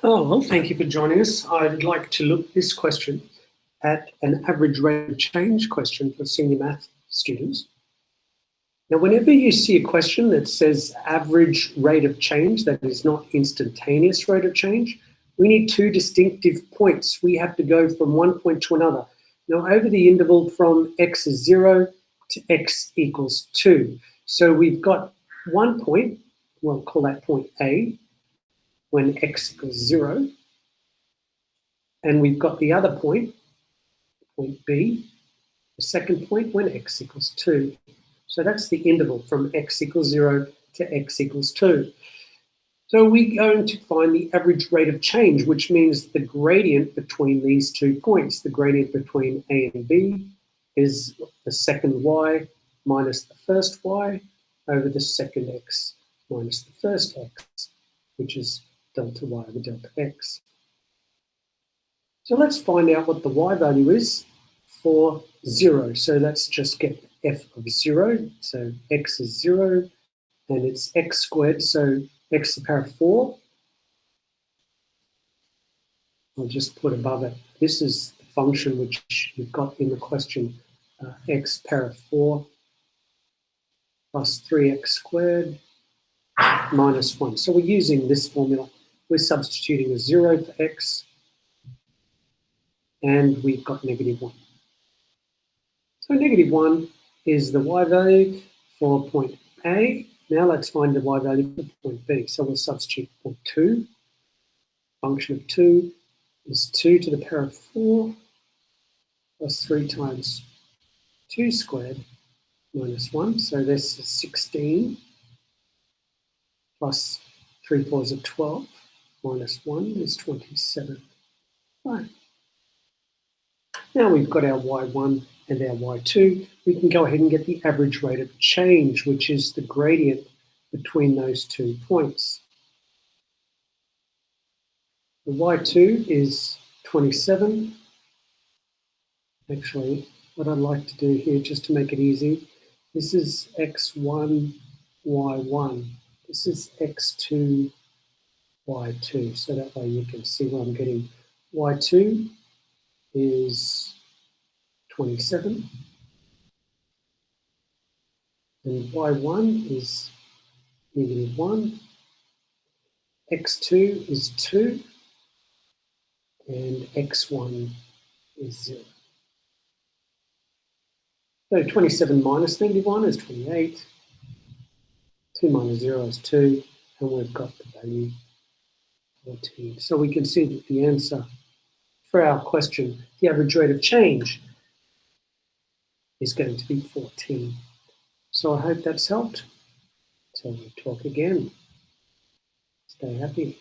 Oh, well, thank you for joining us. I'd like to look this question at an average rate of change question for senior math students. Now, whenever you see a question that says average rate of change, that is not instantaneous rate of change, we need two distinctive points. We have to go from one point to another. Now, over the interval from x is 0 to x equals 2. So we've got one point, we'll call that point A, when x equals 0. And we've got the other point, point B, the second point when x equals 2. So that's the interval from x equals 0 to x equals 2. So we're going to find the average rate of change, which means the gradient between these 2 points. The gradient between A and B is the second y minus the first y over the second x minus the first x, which is delta y over delta x. So let's find out what the y value is for 0. So let's just get f of 0. So x is 0, and it's x squared, so x to the power of 4. I'll just put above it. This is the function which you've got in the question, x power of 4 plus 3x squared minus 1. So we're using this formula. We're substituting a 0 for x, and we've got negative 1. So negative 1 is the y value for point A. Now let's find the y value for point B. So we'll substitute point 2. Function of 2 is 2 to the power of 4 plus 3 times 2 squared minus 1. So this is 16 plus 3 fours are 12 minus 1 is 27. Right. Now we've got our y1 and our y2. We can go ahead and get the average rate of change, which is the gradient between those 2 points. The y2 is 27. Actually, what I'd like to do here, just to make it easy, this is x1, y1. This is x2, y2. So that way you can see what I'm getting. y2 is 27. And y1 is negative 1. x2 is 2. And x1 is 0. So 27 minus negative 1 is 28. 2 minus 0 is 2. And we've got the value 14. So we can see that the answer for our question, the average rate of change, is going to be 14. So I hope that's helped. Till we talk again. Stay happy.